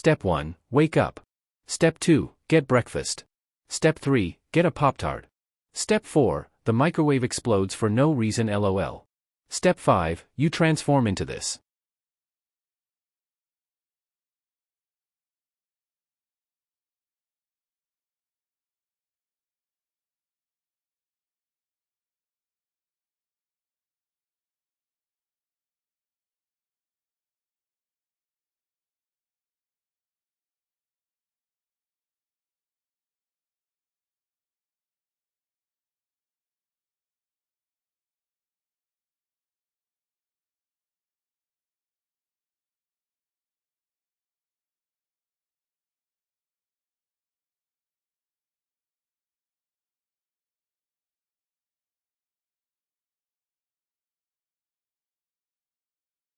Step 1, wake up. Step 2, get breakfast. Step 3, get a Pop-Tart. Step 4, the microwave explodes for no reason lol. Step 5, you transform into this.